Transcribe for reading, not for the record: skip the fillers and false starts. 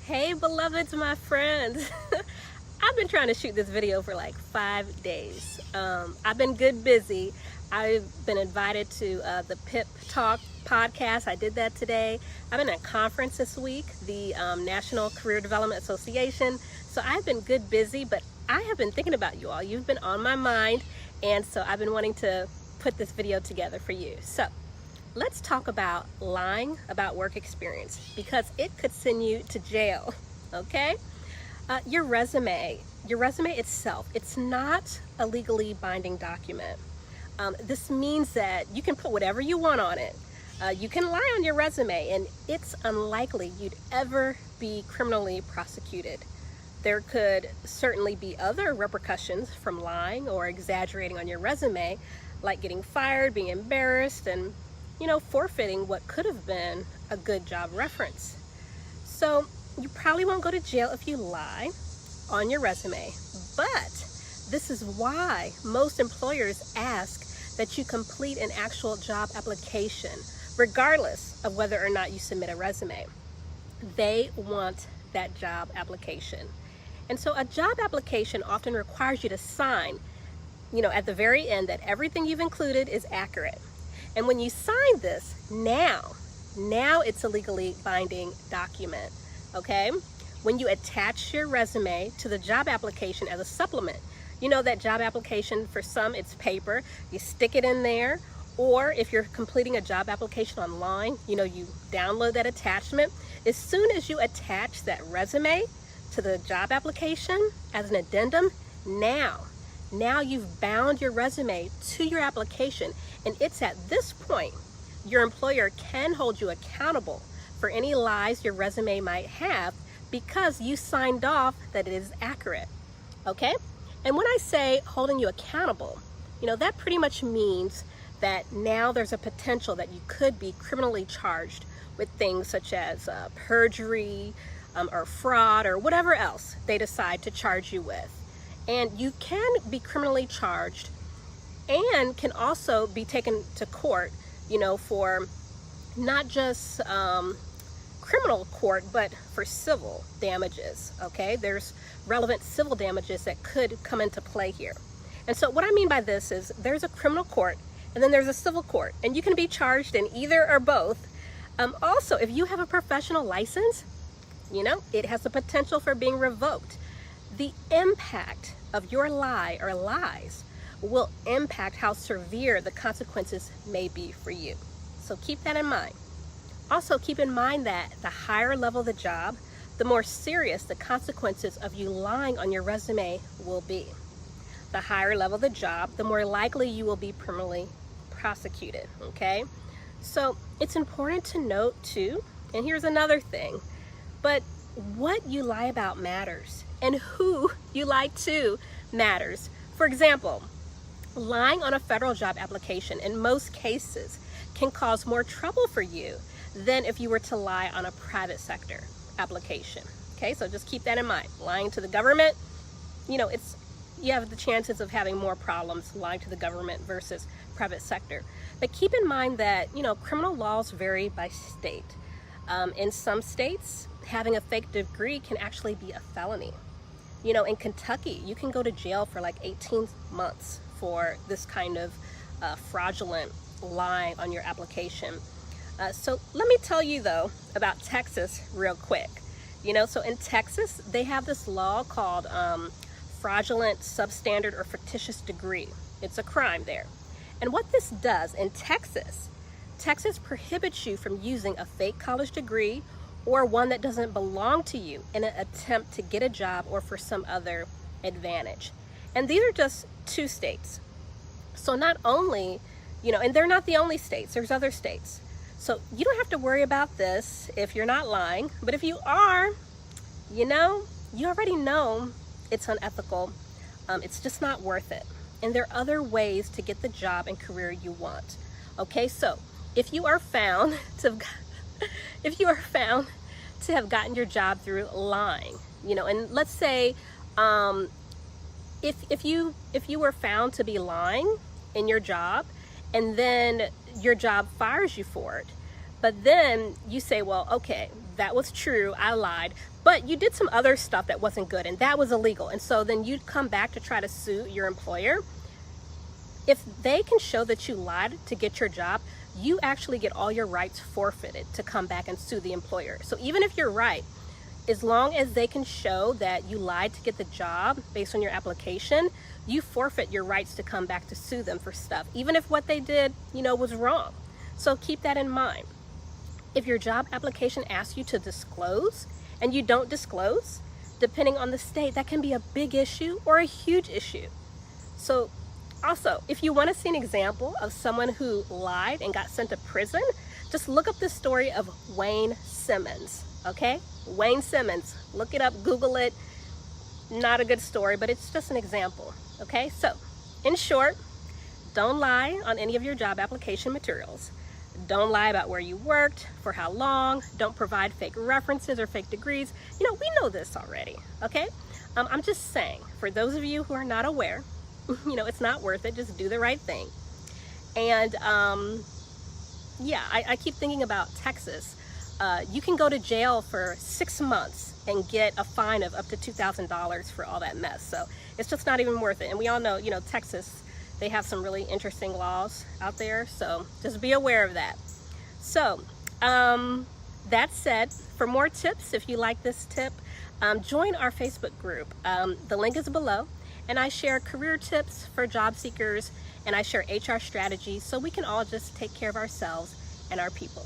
Hey beloveds, my friends. I've been trying to shoot this video for like 5 days. I've been good busy. I've been invited to the PIP Talk podcast. I did that today. I've been at a conference this week, the National Career Development Association. So I've been good busy, but I have been thinking about you all. You've been on my mind, and so I've been wanting to put this video together for you. So let's talk about lying about work experience, because it could send you to jail, okay? Your resume itself, it's not a legally binding document. This means that you can put whatever you want on it. You can lie on your resume, and it's unlikely you'd ever be criminally prosecuted. There could certainly be other repercussions from lying or exaggerating on your resume, like getting fired, being embarrassed, and forfeiting what could have been a good job reference. So you probably won't go to jail if you lie on your resume, but this is why most employers ask that you complete an actual job application, regardless of whether or not you submit a resume. They want that job application. And so a job application often requires you to sign, at the very end, that everything you've included is accurate. And when you sign this, now it's a legally binding document, okay? When you attach your resume to the job application as a supplement, that job application, for some it's paper, you stick it in there, or if you're completing a job application online, you download that attachment. As soon as you attach that resume to the job application as an addendum, now you've bound your resume to your application, and it's at this point your employer can hold you accountable for any lies your resume might have, because you signed off that it is accurate, okay? And when I say holding you accountable, that pretty much means that now there's a potential that you could be criminally charged with things such as perjury or fraud or whatever else they decide to charge you with. And you can be criminally charged and can also be taken to court, for not just criminal court, but for civil damages, okay? There's relevant civil damages that could come into play here. And so what I mean by this is there's a criminal court and then there's a civil court, and you can be charged in either or both. Also, if you have a professional license, it has the potential for being revoked. The impact of your lie or lies will impact how severe the consequences may be for you. So keep that in mind. Also, keep in mind that the higher level the job, the more serious the consequences of you lying on your resume will be. The higher level the job, the more likely you will be criminally prosecuted, okay? So it's important to note too, and here's another thing, but what you lie about matters, and who you lie to matters. For example, lying on a federal job application in most cases can cause more trouble for you than if you were to lie on a private sector application. Okay, so just keep that in mind. Lying to the government, you have the chances of having more problems lying to the government versus private sector. But keep in mind that, criminal laws vary by state. In some states, having a fake degree can actually be a felony. In Kentucky, you can go to jail for like 18 months for this kind of fraudulent lie on your application. So let me tell you though about Texas real quick. So in Texas, they have this law called fraudulent, substandard, or fictitious degree. It's a crime there. And what this does in Texas prohibits you from using a fake college degree or one that doesn't belong to you in an attempt to get a job or for some other advantage. And these are just 2 states. So not only, and they're not the only states, there's other states. So you don't have to worry about this if you're not lying, but if you are, you already know it's unethical. It's just not worth it. And there are other ways to get the job and career you want. Okay, so if you are found to have gotten your job through lying, and let's say if you were found to be lying in your job, and then your job fires you for it, but then you say, well, okay, that was true, I lied, but you did some other stuff that wasn't good and that was illegal. And so then you'd come back to try to sue your employer. If they can show that you lied to get your job, you actually get all your rights forfeited to come back and sue the employer. So even if you're right, as long as they can show that you lied to get the job based on your application, you forfeit your rights to come back to sue them for stuff, even if what they did, was wrong. So keep that in mind. If your job application asks you to disclose and you don't disclose, depending on the state, that can be a big issue or a huge issue. So also, if you want to see an example of someone who lied and got sent to prison, just look up the story of Wayne Simmons, okay? Wayne Simmons, look it up, Google it. Not a good story, but it's just an example, okay? So, in short, don't lie on any of your job application materials. Don't lie about where you worked, for how long. Don't provide fake references or fake degrees. We know this already, okay? I'm just saying, for those of you who are not aware, it's not worth it. Just do the right thing. And yeah, I keep thinking about Texas. You can go to jail for 6 months and get a fine of up to $2,000 for all that mess. So it's just not even worth it. And we all know, Texas, they have some really interesting laws out there. So just be aware of that. So that said, for more tips, if you like this tip, join our Facebook group. The link is below. And I share career tips for job seekers, and I share HR strategies so we can all just take care of ourselves and our people.